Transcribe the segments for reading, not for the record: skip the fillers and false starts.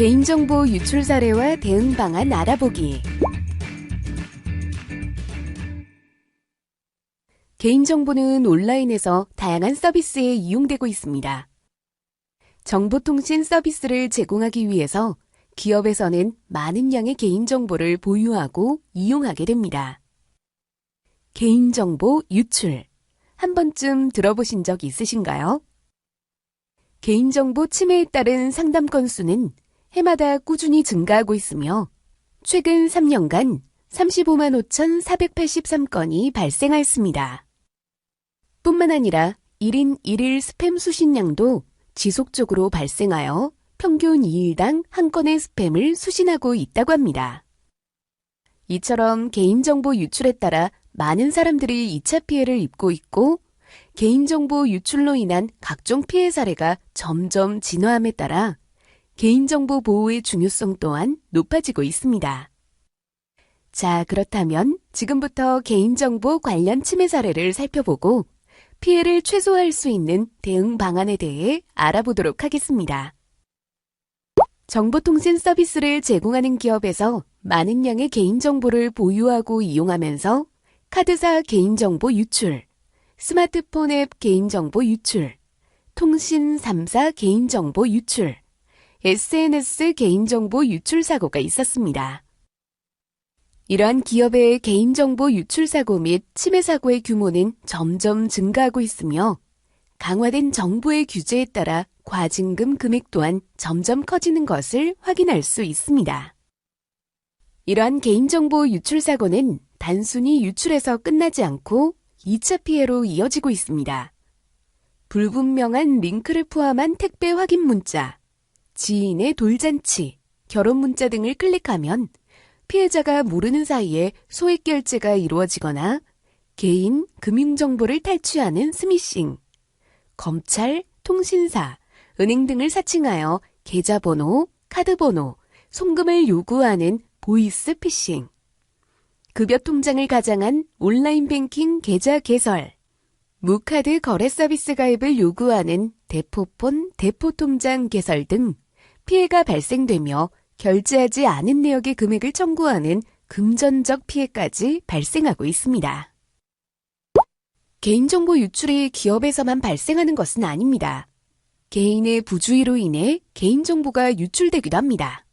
개인정보 유출 사례와 대응 방안 알아보기. 개인정보는 온라인에서 다양한 서비스에 이용되고 있습니다. 정보통신 서비스를 제공하기 위해서 기업에서는 많은 양의 개인정보를 보유하고 이용하게 됩니다. 개인정보 유출. 한 번쯤 들어보신 적 있으신가요? 개인정보 침해에 따른 상담 건수는 해마다 꾸준히 증가하고 있으며 최근 3년간 35만 5,483건이 발생하였습니다. 뿐만 아니라 1인 1일 스팸 수신량도 지속적으로 발생하여 평균 2일당 한 건의 스팸을 수신하고 있다고 합니다. 이처럼 개인정보 유출에 따라 많은 사람들이 2차 피해를 입고 있고 개인정보 유출로 인한 각종 피해 사례가 점점 진화함에 따라 개인정보 보호의 중요성 또한 높아지고 있습니다. 자, 그렇다면 지금부터 개인정보 관련 침해 사례를 살펴보고 피해를 최소화할 수 있는 대응 방안에 대해 알아보도록 하겠습니다. 정보통신 서비스를 제공하는 기업에서 많은 양의 개인정보를 보유하고 이용하면서 카드사 개인정보 유출, 스마트폰 앱 개인정보 유출, 통신 3사 개인정보 유출, SNS 개인정보 유출 사고가 있었습니다. 이러한 기업의 개인정보 유출 사고 및 침해 사고의 규모는 점점 증가하고 있으며 강화된 정부의 규제에 따라 과징금 금액 또한 점점 커지는 것을 확인할 수 있습니다. 이러한 개인정보 유출 사고는 단순히 유출에서 끝나지 않고 2차 피해로 이어지고 있습니다. 불분명한 링크를 포함한 택배 확인 문자, 지인의 돌잔치, 결혼 문자 등을 클릭하면 피해자가 모르는 사이에 소액 결제가 이루어지거나 개인, 금융정보를 탈취하는 스미싱, 검찰, 통신사, 은행 등을 사칭하여 계좌번호, 카드번호, 송금을 요구하는 보이스 피싱, 급여 통장을 가장한 온라인 뱅킹 계좌 개설, 무카드 거래 서비스 가입을 요구하는 대포폰, 대포통장 개설 등 피해가 발생되며 결제하지 않은 내역의 금액을 청구하는 금전적 피해까지 발생하고 있습니다. 개인정보 유출이 기업에서만 발생하는 것은 아닙니다. 개인의 부주의로 인해 개인정보가 유출되기도 합니다.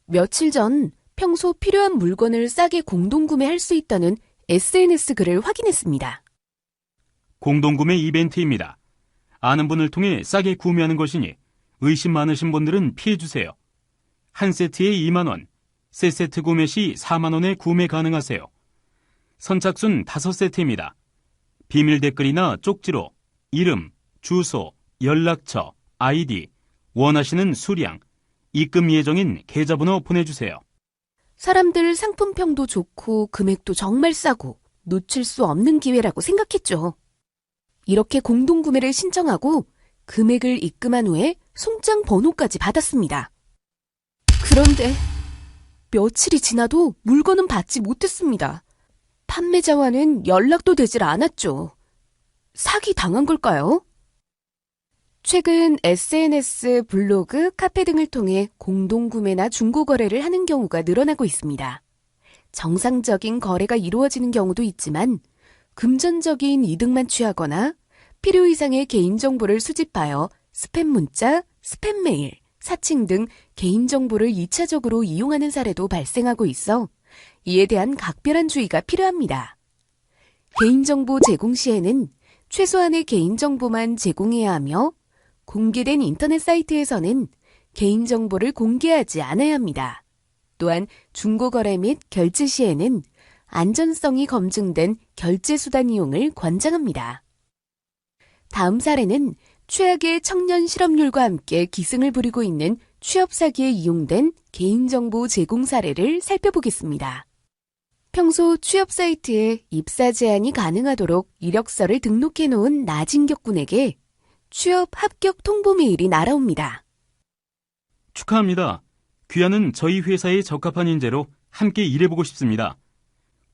며칠 전 평소 필요한 물건을 싸게 공동구매할 수 있다는 SNS 글을 확인했습니다. 공동구매 이벤트입니다. 아는 분을 통해 싸게 구매하는 것이니 의심 많으신 분들은 피해주세요. 한 세트에 2만 원, 세 세트 구매 시 4만 원에 구매 가능하세요. 선착순 5세트입니다. 비밀 댓글이나 쪽지로 이름, 주소, 연락처, 아이디, 원하시는 수량, 입금 예정인 계좌번호 보내주세요. 사람들 상품평도 좋고 금액도 정말 싸고 놓칠 수 없는 기회라고 생각했죠. 이렇게 공동구매를 신청하고 금액을 입금한 후에 송장 번호까지 받았습니다. 그런데 며칠이 지나도 물건은 받지 못했습니다. 판매자와는 연락도 되질 않았죠. 사기 당한 걸까요? 최근 SNS, 블로그, 카페 등을 통해 공동구매나 중고거래를 하는 경우가 늘어나고 있습니다. 정상적인 거래가 이루어지는 경우도 있지만 금전적인 이득만 취하거나 필요 이상의 개인정보를 수집하여 스팸 문자, 스팸 메일, 사칭 등 개인정보를 2차적으로 이용하는 사례도 발생하고 있어 이에 대한 각별한 주의가 필요합니다. 개인정보 제공 시에는 최소한의 개인정보만 제공해야 하며 공개된 인터넷 사이트에서는 개인정보를 공개하지 않아야 합니다. 또한 중고거래 및 결제 시에는 안전성이 검증된 결제수단 이용을 권장합니다. 다음 사례는 최악의 청년 실업률과 함께 기승을 부리고 있는 취업 사기에 이용된 개인정보 제공 사례를 살펴보겠습니다. 평소 취업 사이트에 입사 제한이 가능하도록 이력서를 등록해 놓은 나진격 군에게 취업 합격 통보 메일이 날아옵니다. 축하합니다. 귀하는 저희 회사에 적합한 인재로 함께 일해보고 싶습니다.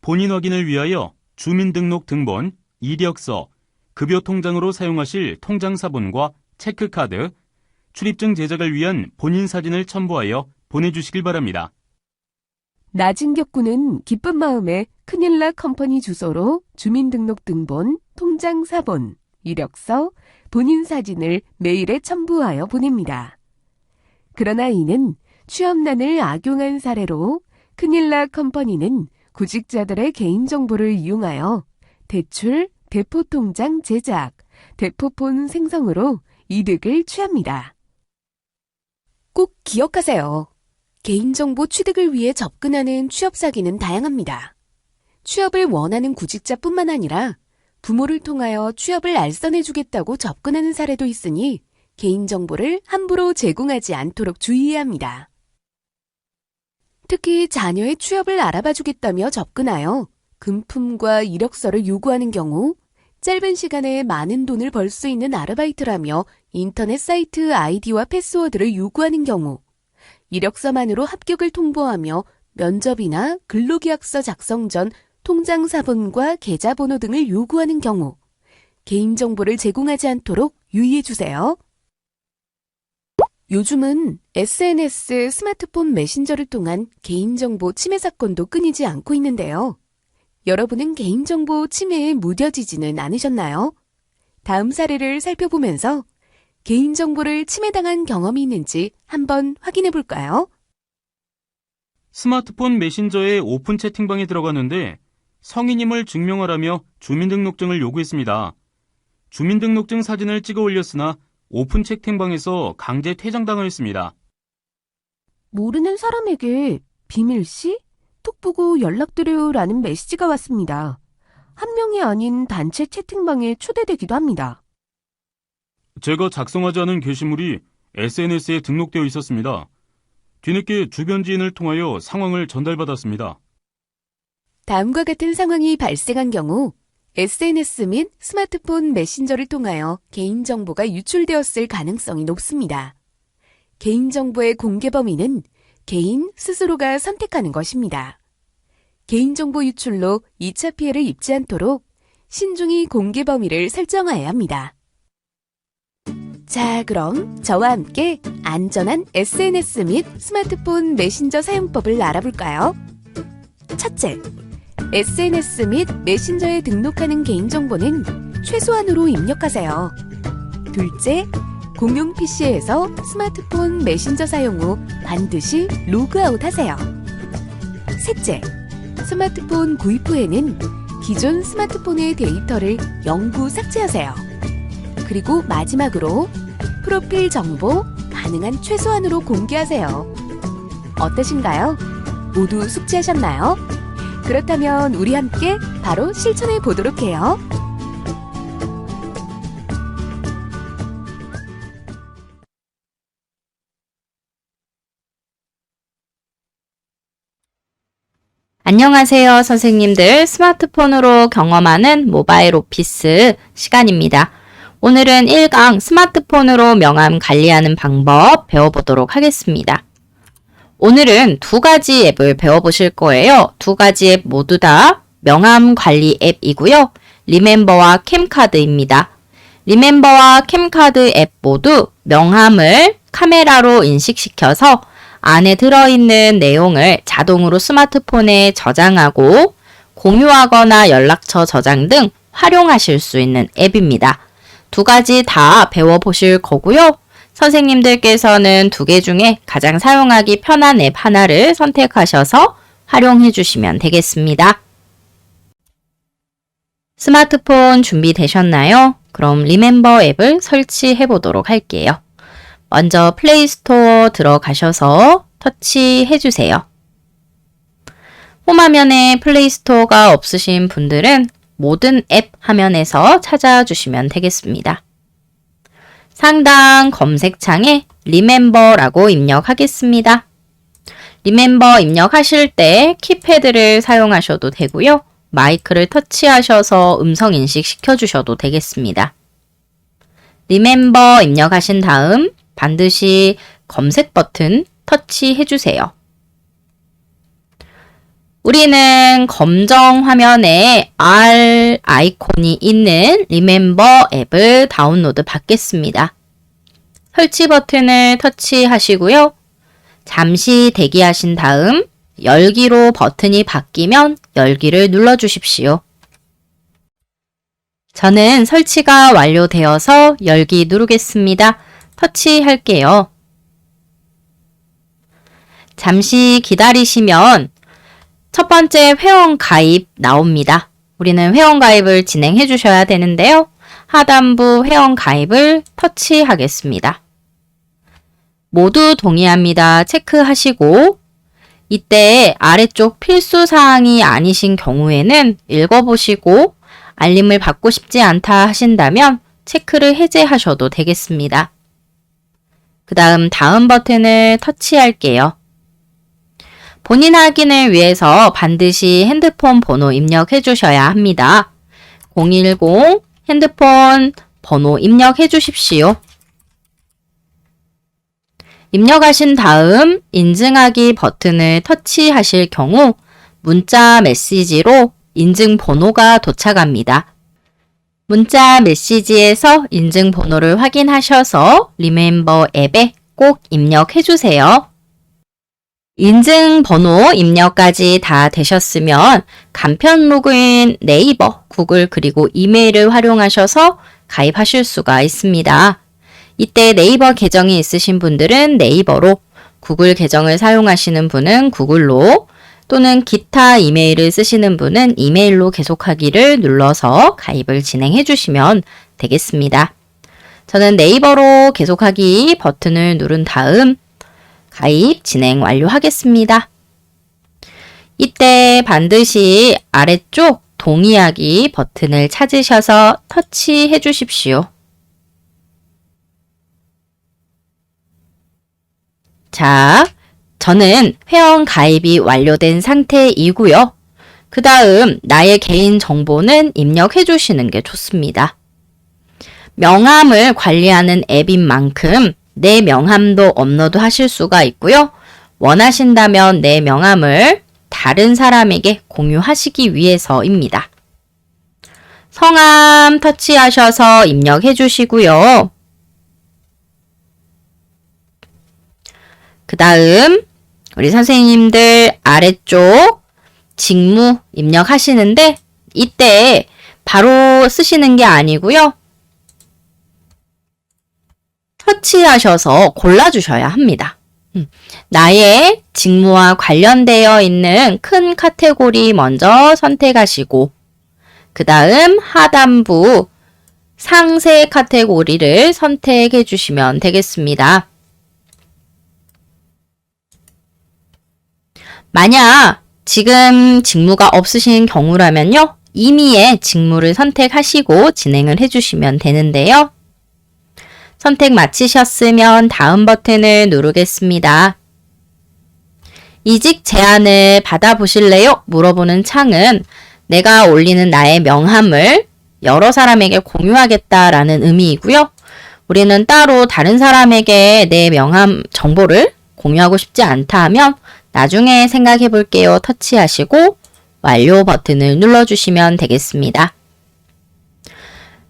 본인 확인을 위하여 주민등록 등본, 이력서, 급여 통장으로 사용하실 통장사본과 체크카드, 출입증 제작을 위한 본인 사진을 첨부하여 보내주시길 바랍니다. 나진격군은 기쁜 마음에 큰일라 컴퍼니 주소로 주민등록등본, 통장 사본, 이력서, 본인 사진을 메일에 첨부하여 보냅니다. 그러나 이는 취업난을 악용한 사례로 큰일라 컴퍼니는 구직자들의 개인정보를 이용하여 대출, 대포통장 제작, 대포폰 생성으로 이득을 취합니다. 꼭 기억하세요. 개인정보 취득을 위해 접근하는 취업 사기는 다양합니다. 취업을 원하는 구직자뿐만 아니라 부모를 통하여 취업을 알선해주겠다고 접근하는 사례도 있으니 개인정보를 함부로 제공하지 않도록 주의해야 합니다. 특히 자녀의 취업을 알아봐주겠다며 접근하여 금품과 이력서를 요구하는 경우 짧은 시간에 많은 돈을 벌 수 있는 아르바이트라며 인터넷 사이트 아이디와 패스워드를 요구하는 경우 이력서만으로 합격을 통보하며 면접이나 근로계약서 작성 전 통장 사본과 계좌번호 등을 요구하는 경우 개인정보를 제공하지 않도록 유의해주세요. 요즘은 SNS, 스마트폰 메신저를 통한 개인정보 침해 사건도 끊이지 않고 있는데요. 여러분은 개인정보 침해에 무뎌지지는 않으셨나요? 다음 사례를 살펴보면서 개인정보를 침해당한 경험이 있는지 한번 확인해 볼까요? 스마트폰 메신저의 오픈 채팅방에 들어갔는데 성인임을 증명하라며 주민등록증을 요구했습니다. 주민등록증 사진을 찍어 올렸으나 오픈 채팅방에서 강제 퇴장당하였습니다. 모르는 사람에게 비밀시? 톡 보고 연락드려요라는 메시지가 왔습니다. 한 명이 아닌 단체 채팅방에 초대되기도 합니다. 제가 작성하지 않은 게시물이 SNS에 등록되어 있었습니다. 뒤늦게 주변 지인을 통하여 상황을 전달받았습니다. 다음과 같은 상황이 발생한 경우 SNS 및 스마트폰 메신저를 통하여 개인정보가 유출되었을 가능성이 높습니다. 개인정보의 공개 범위는 개인 스스로가 선택하는 것입니다. 개인정보 유출로 2차 피해를 입지 않도록 신중히 공개 범위를 설정해야 합니다. 자, 그럼 저와 함께 안전한 SNS 및 스마트폰 메신저 사용법을 알아볼까요? 첫째, SNS 및 메신저에 등록하는 개인정보는 최소한으로 입력하세요. 둘째, 공용 PC에서 스마트폰 메신저 사용 후 반드시 로그아웃 하세요. 셋째, 스마트폰 구입 후에는 기존 스마트폰의 데이터를 영구 삭제하세요. 그리고 마지막으로 프로필 정보 가능한 최소한으로 공개하세요. 어떠신가요? 모두 숙지하셨나요? 그렇다면 우리 함께 바로 실천해 보도록 해요. 안녕하세요, 선생님들. 스마트폰으로 경험하는 모바일 오피스 시간입니다. 오늘은 1강 스마트폰으로 명함 관리하는 방법 배워보도록 하겠습니다. 오늘은 두 가지 앱을 배워보실 거예요. 두 가지 앱 모두 다 명함 관리 앱이고요. 리멤버와 캠카드입니다. 리멤버와 캠카드 앱 모두 명함을 카메라로 인식시켜서 안에 들어있는 내용을 자동으로 스마트폰에 저장하고 공유하거나 연락처 저장 등 활용하실 수 있는 앱입니다. 두 가지 다 배워보실 거고요. 선생님들께서는 두 개 중에 가장 사용하기 편한 앱 하나를 선택하셔서 활용해 주시면 되겠습니다. 스마트폰 준비되셨나요? 그럼 리멤버 앱을 설치해 보도록 할게요. 먼저 플레이스토어 들어가셔서 터치해 주세요. 홈화면에 플레이스토어가 없으신 분들은 모든 앱 화면에서 찾아주시면 되겠습니다. 상단 검색창에 리멤버라고 입력하겠습니다. 리멤버 입력하실 때 키패드를 사용하셔도 되고요. 마이크를 터치하셔서 음성 인식 시켜주셔도 되겠습니다. 리멤버 입력하신 다음 반드시 검색 버튼 터치해 주세요. 우리는 검정 화면에 R 아이콘이 있는 리멤버 앱을 다운로드 받겠습니다. 설치 버튼을 터치하시고요. 잠시 대기하신 다음 열기로 버튼이 바뀌면 열기를 눌러주십시오. 저는 설치가 완료되어서 열기 누르겠습니다. 터치할게요. 잠시 기다리시면 첫 번째 회원 가입 나옵니다. 우리는 회원 가입을 진행해 주셔야 되는데요. 하단부 회원 가입을 터치하겠습니다. 모두 동의합니다. 체크하시고 이때 아래쪽 필수 사항이 아니신 경우에는 읽어보시고 알림을 받고 싶지 않다 하신다면 체크를 해제하셔도 되겠습니다. 그 다음 버튼을 터치할게요. 본인 확인을 위해서 반드시 핸드폰 번호 입력해 주셔야 합니다. 010 핸드폰 번호 입력해 주십시오. 입력하신 다음 인증하기 버튼을 터치하실 경우 문자 메시지로 인증 번호가 도착합니다. 문자 메시지에서 인증 번호를 확인하셔서 리멤버 앱에 꼭 입력해 주세요. 인증 번호 입력까지 다 되셨으면 간편 로그인 네이버, 구글 그리고 이메일을 활용하셔서 가입하실 수가 있습니다. 이때 네이버 계정이 있으신 분들은 네이버로, 구글 계정을 사용하시는 분은 구글로, 또는 기타 이메일을 쓰시는 분은 이메일로 계속하기를 눌러서 가입을 진행해 주시면 되겠습니다. 저는 네이버로 계속하기 버튼을 누른 다음 가입 진행 완료하겠습니다. 이때 반드시 아래쪽 동의하기 버튼을 찾으셔서 터치해 주십시오. 자, 저는 회원 가입이 완료된 상태이고요. 그 다음 나의 개인 정보는 입력해 주시는 게 좋습니다. 명함을 관리하는 앱인 만큼 내 명함도 업로드 하실 수가 있고요. 원하신다면 내 명함을 다른 사람에게 공유하시기 위해서입니다. 성함 터치하셔서 입력해 주시고요. 그 다음 우리 선생님들 아래쪽 직무 입력하시는데 이때 바로 쓰시는 게 아니고요. 터치하셔서 골라주셔야 합니다. 나의 직무와 관련되어 있는 큰 카테고리 먼저 선택하시고 그 다음 하단부 상세 카테고리를 선택해 주시면 되겠습니다. 만약 지금 직무가 없으신 경우라면요. 임의의 직무를 선택하시고 진행을 해주시면 되는데요. 선택 마치셨으면 다음 버튼을 누르겠습니다. 이직 제안을 받아보실래요? 물어보는 창은 내가 올리는 나의 명함을 여러 사람에게 공유하겠다라는 의미이고요. 우리는 따로 다른 사람에게 내 명함 정보를 공유하고 싶지 않다 하면 나중에 생각해 볼게요. 터치하시고 완료 버튼을 눌러주시면 되겠습니다.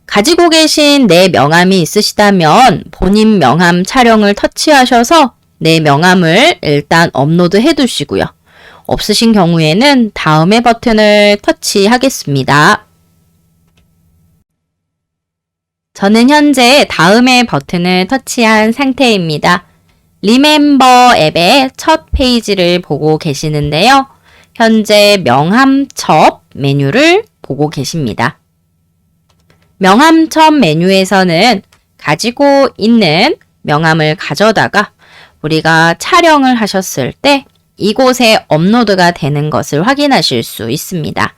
가지고 계신 내 명함이 있으시다면 본인 명함 촬영을 터치하셔서 내 명함을 일단 업로드 해 두시고요. 없으신 경우에는 다음의 버튼을 터치하겠습니다. 저는 현재 다음의 버튼을 터치한 상태입니다. 리멤버 앱의 첫 페이지를 보고 계시는데요. 현재 명함첩 메뉴를 보고 계십니다. 명함첩 메뉴에서는 가지고 있는 명함을 가져다가 우리가 촬영을 하셨을 때 이곳에 업로드가 되는 것을 확인하실 수 있습니다.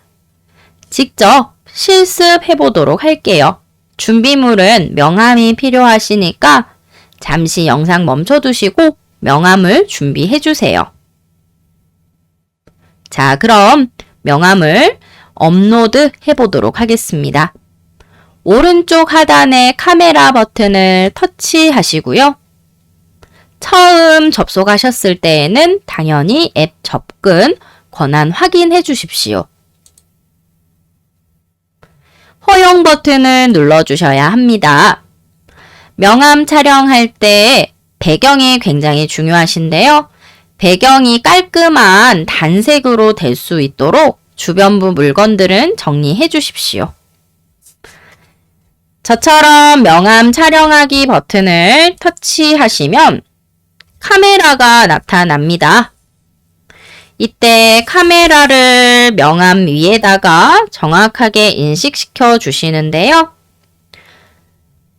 직접 실습해 보도록 할게요. 준비물은 명함이 필요하시니까 잠시 영상 멈춰두시고 명함을 준비해 주세요. 자, 그럼 명함을 업로드 해보도록 하겠습니다. 오른쪽 하단의 카메라 버튼을 터치하시고요. 처음 접속하셨을 때에는 당연히 앱 접근 권한 확인해 주십시오. 허용 버튼을 눌러주셔야 합니다. 명함 촬영할 때 배경이 굉장히 중요하신데요. 배경이 깔끔한 단색으로 될 수 있도록 주변부 물건들은 정리해 주십시오. 저처럼 명함 촬영하기 버튼을 터치하시면 카메라가 나타납니다. 이때 카메라를 명함 위에다가 정확하게 인식시켜 주시는데요.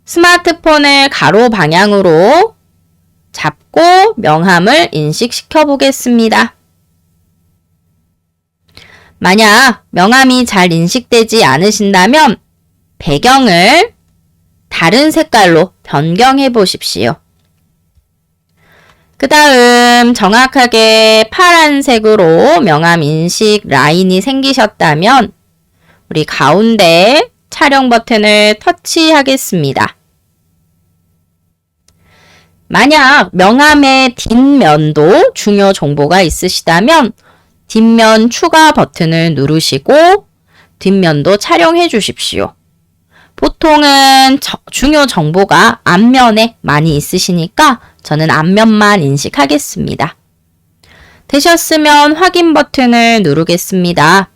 스마트폰을 가로 방향으로 잡고 명함을 인식시켜 보겠습니다. 만약 명함이 잘 인식되지 않으신다면 배경을 다른 색깔로 변경해 보십시오. 그 다음 정확하게 파란색으로 명함 인식 라인이 생기셨다면 우리 가운데 촬영 버튼을 터치하겠습니다. 만약 명함의 뒷면도 중요 정보가 있으시다면 뒷면 추가 버튼을 누르시고 뒷면도 촬영해 주십시오. 보통은 중요 정보가 앞면에 많이 있으시니까 저는 앞면만 인식하겠습니다. 되셨으면 확인 버튼을 누르겠습니다.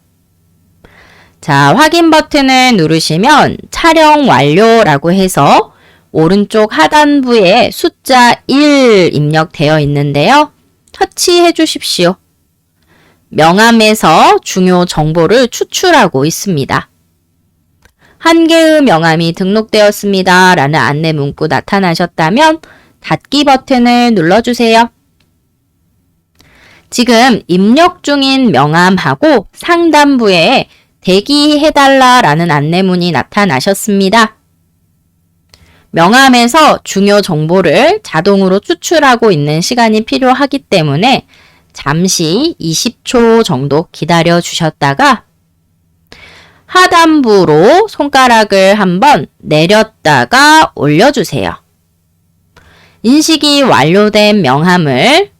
자, 확인 버튼을 누르시면 촬영 완료라고 해서 오른쪽 하단부에 숫자 1 입력되어 있는데요. 터치해 주십시오. 명함에서 중요 정보를 추출하고 있습니다. 한 개의 명함이 등록되었습니다. 라는 안내 문구 나타나셨다면 닫기 버튼을 눌러주세요. 지금 입력 중인 명함하고 상단부에 대기해달라 라는 안내문이 나타나셨습니다. 명함에서 중요 정보를 자동으로 추출하고 있는 시간이 필요하기 때문에 잠시 20초 정도 기다려 주셨다가 하단부로 손가락을 한번 내렸다가 올려주세요. 인식이 완료된 명함을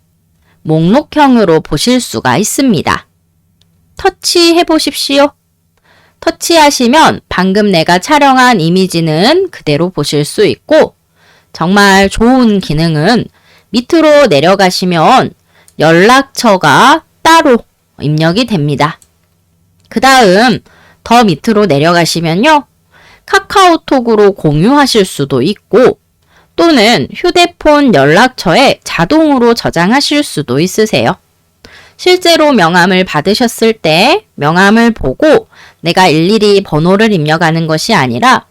목록형으로 보실 수가 있습니다. 터치해 보십시오. 터치하시면 방금 내가 촬영한 이미지는 그대로 보실 수 있고 정말 좋은 기능은 밑으로 내려가시면 연락처가 따로 입력이 됩니다. 그 다음 더 밑으로 내려가시면요. 카카오톡으로 공유하실 수도 있고 또는 휴대폰 연락처에 자동으로 저장하실 수도 있으세요. 실제로 명함을 받으셨을 때 명함을 보고 내가 일일이 번호를 입력하는 것이 아니라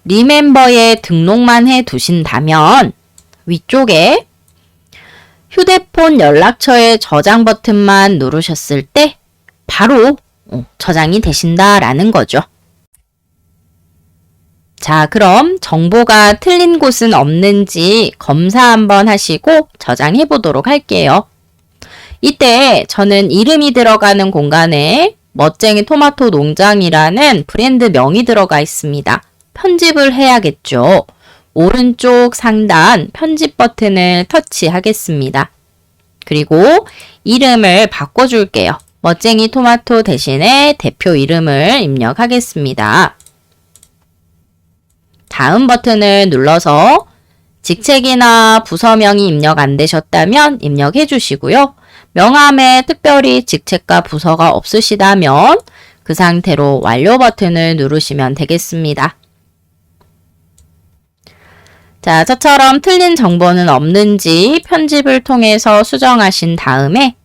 리멤버에 등록만 해 두신다면 위쪽에 휴대폰 연락처의 저장 버튼만 누르셨을 때 바로 저장이 되신다라는 거죠. 자, 그럼 정보가 틀린 곳은 없는지 검사 한번 하시고 저장해 보도록 할게요. 이때 저는 이름이 들어가는 공간에 멋쟁이 토마토 농장이라는 브랜드 명이 들어가 있습니다. 편집을 해야겠죠. 오른쪽 상단 편집 버튼을 터치하겠습니다. 그리고 이름을 바꿔줄게요. 멋쟁이 토마토 대신에 대표 이름을 입력하겠습니다. 다음 버튼을 눌러서 직책이나 부서명이 입력 안 되셨다면 입력해 주시고요. 명함에 특별히 직책과 부서가 없으시다면 그 상태로 완료 버튼을 누르시면 되겠습니다. 자, 저처럼 틀린 정보는 없는지 편집을 통해서 수정하신 다음에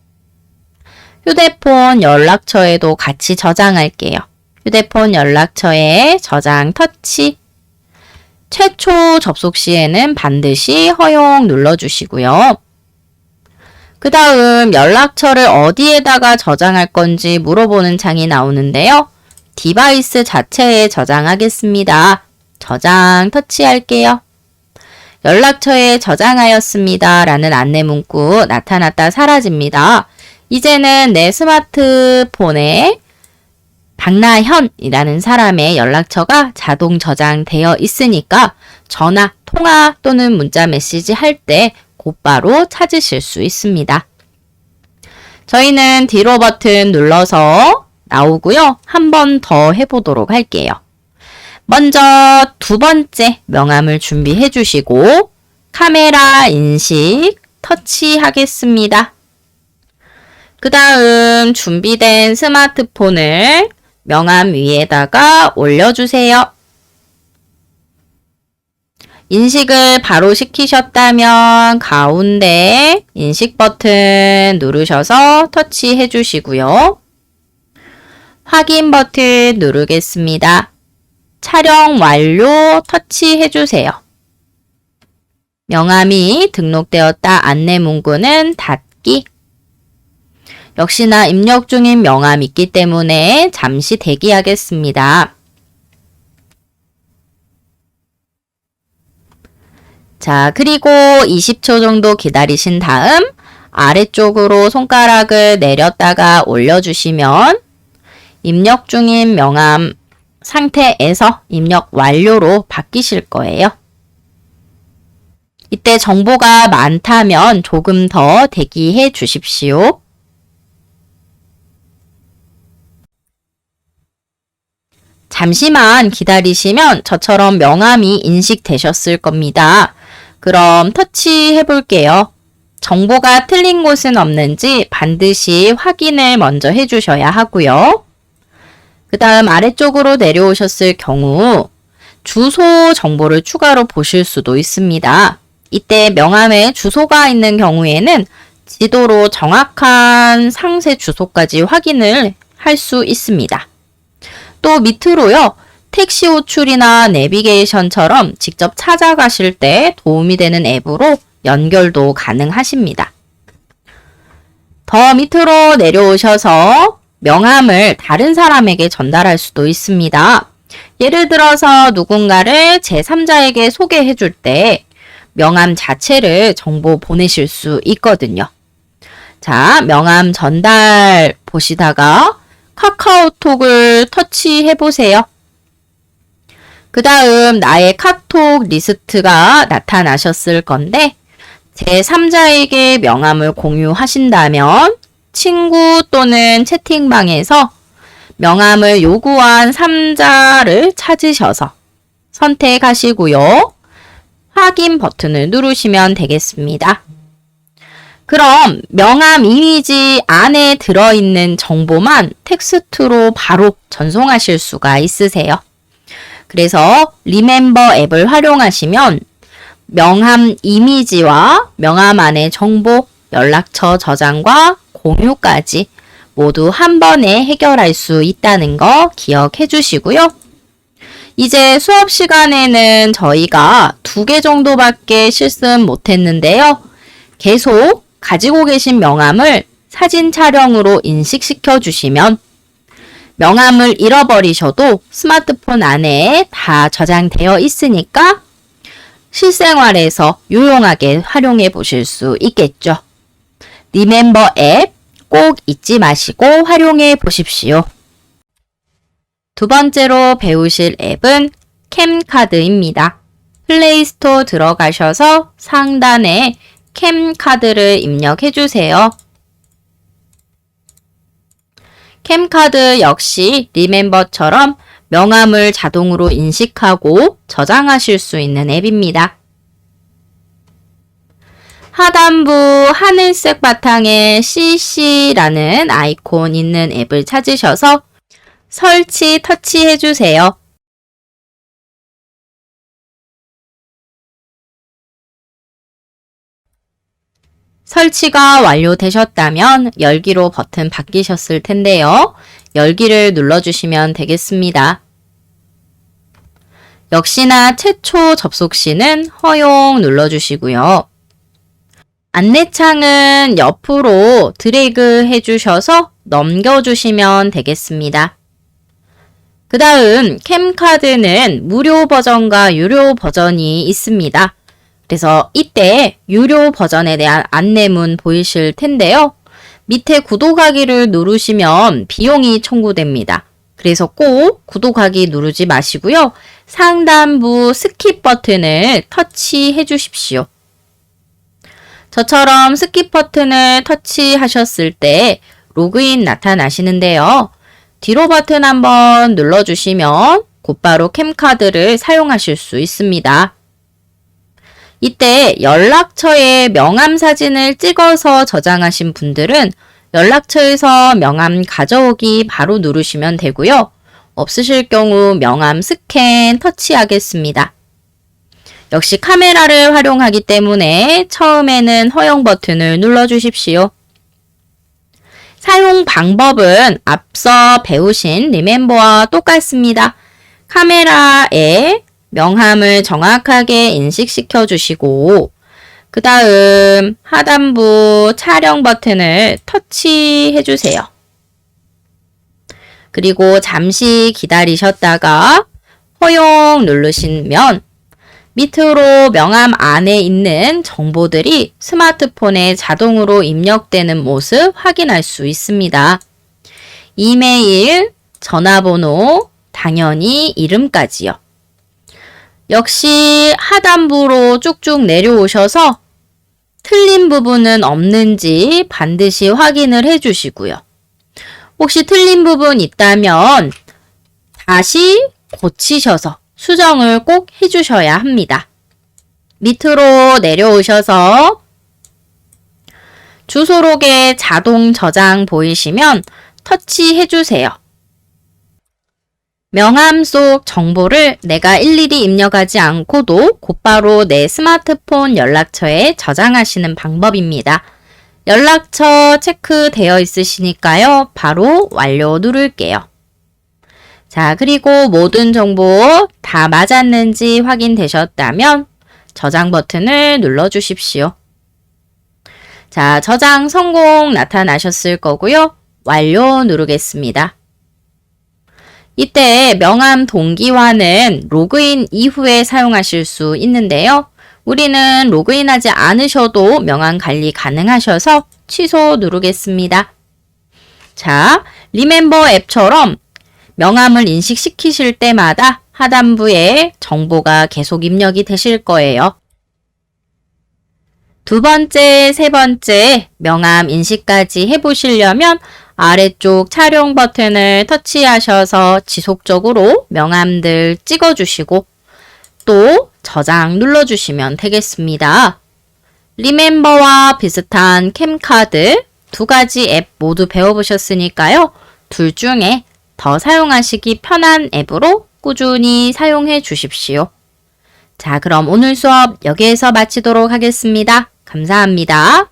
휴대폰 연락처에도 같이 저장할게요. 휴대폰 연락처에 저장 터치. 최초 접속 시에는 반드시 허용 눌러주시고요. 그 다음 연락처를 어디에다가 저장할 건지 물어보는 창이 나오는데요. 디바이스 자체에 저장하겠습니다. 저장 터치할게요. 연락처에 저장하였습니다. 라는 안내 문구 나타났다 사라집니다. 이제는 내 스마트폰에 박나현이라는 사람의 연락처가 자동 저장되어 있으니까 전화, 통화 또는 문자 메시지 할 때 곧바로 찾으실 수 있습니다. 저희는 뒤로 버튼 눌러서 나오고요. 한 번 더 해보도록 할게요. 먼저 두 번째 명함을 준비해 주시고 카메라 인식 터치하겠습니다. 그 다음 준비된 스마트폰을 명함 위에다가 올려주세요. 인식을 바로 시키셨다면 가운데 인식 버튼 누르셔서 터치해 주시고요. 확인 버튼 누르겠습니다. 촬영 완료 터치해 주세요. 명함이 등록되었다 안내 문구는 닫기. 역시나 입력 중인 명함이 있기 때문에 잠시 대기하겠습니다. 자, 그리고 20초 정도 기다리신 다음 아래쪽으로 손가락을 내렸다가 올려주시면 입력 중인 명함 상태에서 입력 완료로 바뀌실 거예요. 이때 정보가 많다면 조금 더 대기해 주십시오. 잠시만 기다리시면 저처럼 명함이 인식되셨을 겁니다. 그럼 터치해 볼게요. 정보가 틀린 곳은 없는지 반드시 확인을 먼저 해주셔야 하고요. 그 다음 아래쪽으로 내려오셨을 경우 주소 정보를 추가로 보실 수도 있습니다. 이때 명함에 주소가 있는 경우에는 지도로 정확한 상세 주소까지 확인을 할 수 있습니다. 또 밑으로요. 택시 호출이나 내비게이션처럼 직접 찾아가실 때 도움이 되는 앱으로 연결도 가능하십니다. 더 밑으로 내려오셔서 명함을 다른 사람에게 전달할 수도 있습니다. 예를 들어서 누군가를 제3자에게 소개해 줄 때 명함 자체를 정보 보내실 수 있거든요. 자, 명함 전달 보시다가 카카오톡을 터치해 보세요. 그 다음 나의 카톡 리스트가 나타나셨을 건데 제3자에게 명함을 공유하신다면 친구 또는 채팅방에서 명함을 요구한 3자를 찾으셔서 선택하시고요. 확인 버튼을 누르시면 되겠습니다. 그럼 명함 이미지 안에 들어있는 정보만 텍스트로 바로 전송하실 수가 있으세요. 그래서 리멤버 앱을 활용하시면 명함 이미지와 명함 안의 정보, 연락처 저장과 공유까지 모두 한 번에 해결할 수 있다는 거 기억해 주시고요. 이제 수업 시간에는 저희가 2개 정도밖에 실습 못했는데요. 계속 가지고 계신 명함을 사진 촬영으로 인식시켜 주시면 명함을 잃어버리셔도 스마트폰 안에 다 저장되어 있으니까 실생활에서 유용하게 활용해 보실 수 있겠죠. 리멤버 앱 꼭 잊지 마시고 활용해 보십시오. 두 번째로 배우실 앱은 캠카드입니다. 플레이스토어 들어가셔서 상단에 캠카드를 입력해 주세요. 캠카드 역시 리멤버처럼 명함을 자동으로 인식하고 저장하실 수 있는 앱입니다. 하단부 하늘색 바탕에 CC라는 아이콘 있는 앱을 찾으셔서 설치 터치해 주세요. 설치가 완료되셨다면 열기로 버튼 바뀌셨을 텐데요. 열기를 눌러주시면 되겠습니다. 역시나 최초 접속 시는 허용 눌러주시고요. 안내창은 옆으로 드래그 해주셔서 넘겨주시면 되겠습니다. 그 다음 캠카드는 무료 버전과 유료 버전이 있습니다. 그래서 이때 유료 버전에 대한 안내문 보이실 텐데요. 밑에 구독하기를 누르시면 비용이 청구됩니다. 그래서 꼭 구독하기 누르지 마시고요. 상단부 스킵 버튼을 터치해 주십시오. 저처럼 스킵 버튼을 터치하셨을 때 로그인 나타나시는데요. 뒤로 버튼 한번 눌러주시면 곧바로 캠카드를 사용하실 수 있습니다. 이때 연락처에 명함 사진을 찍어서 저장하신 분들은 연락처에서 명함 가져오기 바로 누르시면 되고요. 없으실 경우 명함 스캔 터치하겠습니다. 역시 카메라를 활용하기 때문에 처음에는 허용 버튼을 눌러주십시오. 사용 방법은 앞서 배우신 리멤버와 똑같습니다. 카메라에 명함을 정확하게 인식시켜 주시고 그 다음 하단부 촬영 버튼을 터치해 주세요. 그리고 잠시 기다리셨다가 허용 누르시면 밑으로 명함 안에 있는 정보들이 스마트폰에 자동으로 입력되는 모습 확인할 수 있습니다. 이메일, 전화번호, 당연히 이름까지요. 역시 하단부로 쭉쭉 내려오셔서 틀린 부분은 없는지 반드시 확인을 해주시고요. 혹시 틀린 부분 있다면 다시 고치셔서 수정을 꼭 해주셔야 합니다. 밑으로 내려오셔서 주소록의 자동 저장 보이시면 터치해주세요. 명함 속 정보를 내가 일일이 입력하지 않고도 곧바로 내 스마트폰 연락처에 저장하시는 방법입니다. 연락처 체크되어 있으시니까요. 바로 완료 누를게요. 자, 그리고 모든 정보 다 맞았는지 확인되셨다면 저장 버튼을 눌러주십시오. 자, 저장 성공 나타나셨을 거고요. 완료 누르겠습니다. 이때 명함 동기화는 로그인 이후에 사용하실 수 있는데요. 우리는 로그인하지 않으셔도 명함 관리 가능하셔서 취소 누르겠습니다. 자, 리멤버 앱처럼 명함을 인식시키실 때마다 하단부에 정보가 계속 입력이 되실 거예요. 두 번째, 세 번째 명함 인식까지 해보시려면 아래쪽 촬영 버튼을 터치하셔서 지속적으로 명함들 찍어주시고 또 저장 눌러주시면 되겠습니다. 리멤버와 비슷한 캠카드 두 가지 앱 모두 배워보셨으니까요. 둘 중에 더 사용하시기 편한 앱으로 꾸준히 사용해 주십시오. 자, 그럼 오늘 수업 여기에서 마치도록 하겠습니다. 감사합니다.